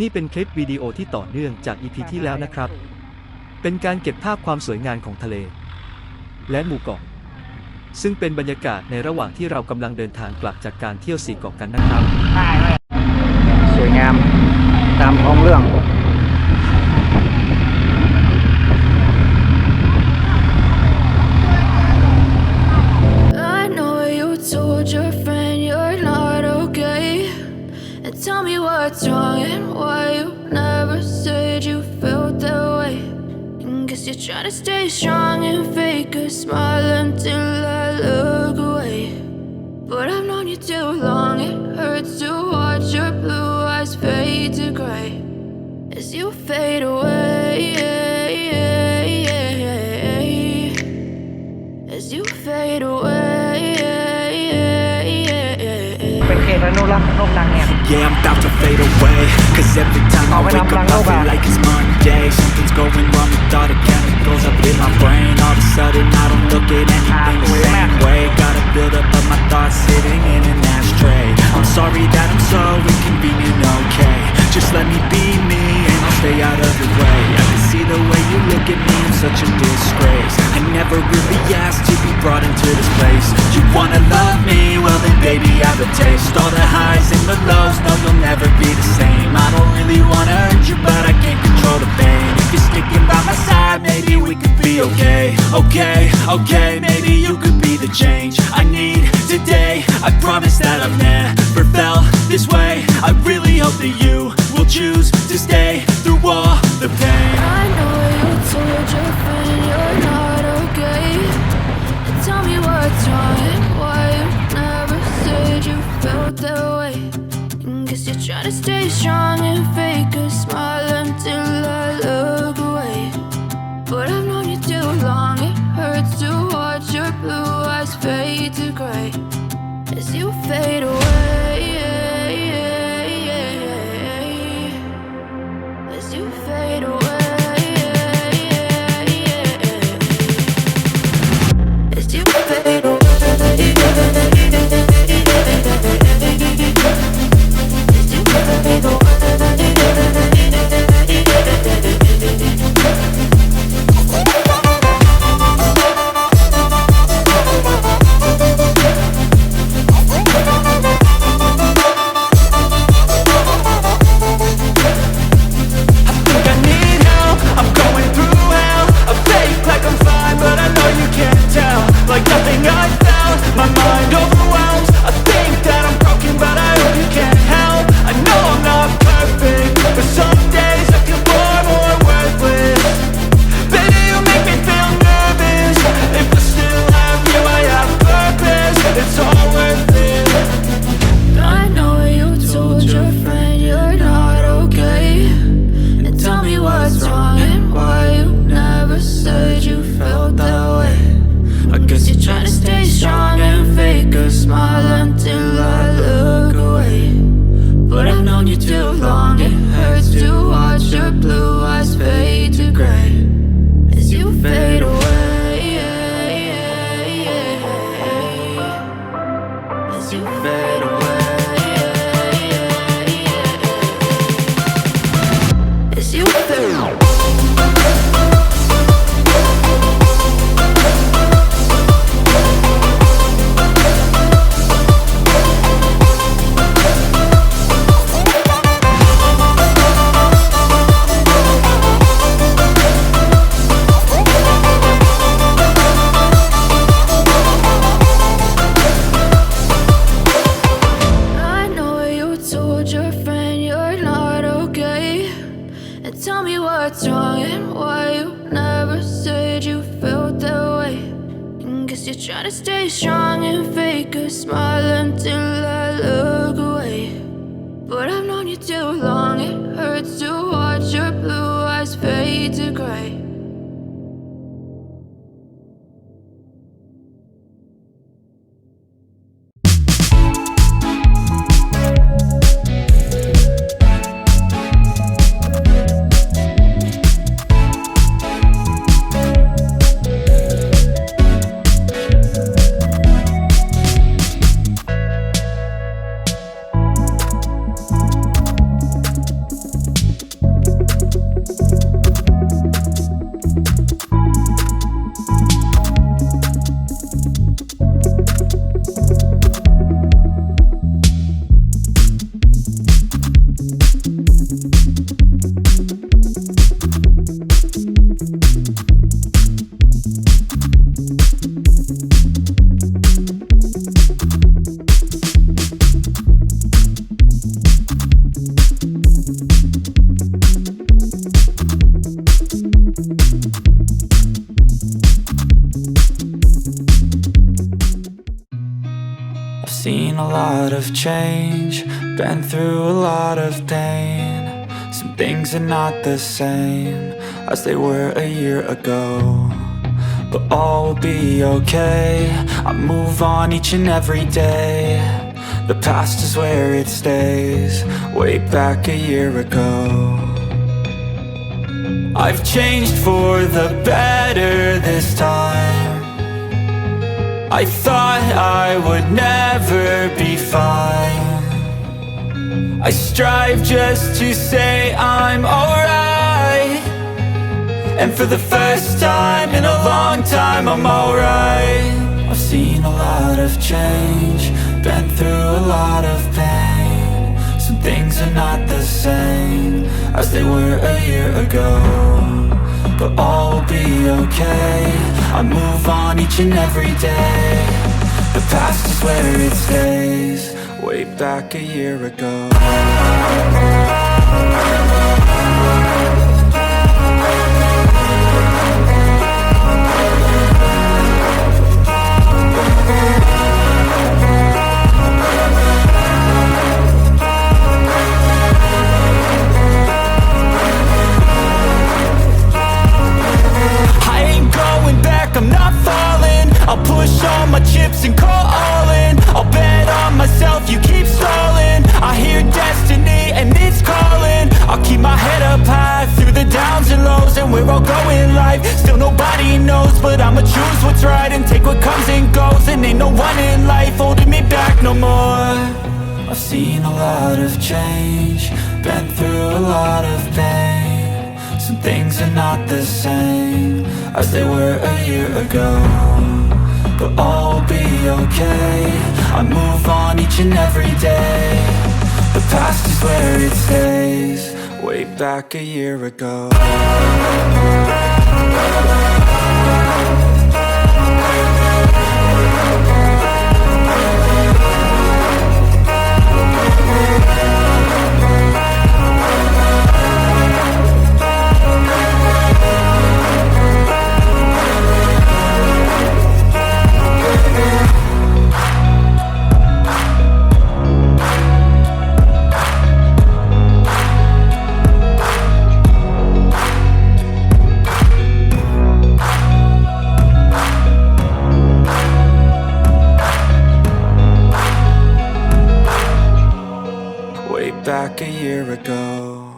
นี่เป็นคลิปวิดีโอที่ต่อเนื่องจาก EP ที่แล้วนะครับ เป็นการเก็บภาพความสวยงามของทะเลและหมู่เกาะซึ่งเป็นบรรยากาศในระหว่างที่เรากำลังเดินทางกลับจากการเที่ยว4 เกาะกันนะครับ สวยงามตามท้องเรื่องTell me what's wrong and why you never said you felt that way. Guess you're trying to stay strong and fake a smile until I look away. But I've known you too long, it hurts to watch your blue eyes fade to gray as you fade away. As you fade away.เป็นเขตอนุรักษ์นกนางแอ่น Yeah, I'm about to fade away. Cause every time I wake up I feel like it's Monday. Something's going wrong with all the chemicals up in my brain. All of a sudden I don't look at anything the same way. Gotta build up of my thoughts sitting in an ashtray. I'm sorry that I'm so inconvenient, okay. Just let me be me and I'll stay out of your way. I can see the way you look at me, I'm such a disgrace. I never really asked to be brought into this place. You wanna love me? Well then baby I have a taste. All the highs and the lows, no you'll never be the same. I don't really wanna hurt you but I can't control the pain. If you're sticking by my side, maybe we could be okay. Okay, maybe you could be the change I need today. I promise that I've never felt this way. I really hope that you will choose to stay through all the pain. I know you told your friend you're not okay. And tell me what's wrong and why you never said you felt that way. Guess you're trying to stay strong and fake a smile until I look away. But I've known you too long, it hurts to watch your blue eyes fade to gray as you fade away. As you fade away. As you fade away. Tell me what's wrong and why you never said you felt that way. Guess you're trying to stay strong and fake a smile until I look away. But I've known you too long, it hurts to watch your blue eyes fade to gray. Seen a lot of change, been through a lot of pain. Some things are not the same as they were a year ago, but all will be okay. I move on each and every day. The past is where it stays, way back a year ago. I've changed for the better this time. I thought I would never be fine. I strive just to say I'm alright, and for the first time in a long time I'm alright. I've seen a lot of change, been through a lot of pain. Some things are not the same as they were a year ago, but all will be okay. I move on each and every day. The past is where it stays, way back a year ago. I'm not falling. I'll push all my chips and call all in. I'll bet on myself, you keep stalling. I hear destiny and it's calling. I'll keep my head up high through the downs and lows, and where I'll go in life still nobody knows, but I'ma choose what's right and take what comes and goes. And ain't no one in life holding me back no more. I've seen a lot of change, been through a lot of pain. Some things are not the same as they were a year ago, but all will be okay. I move on each and every day. The past is where it stays, way back a year ago. Back a year ago.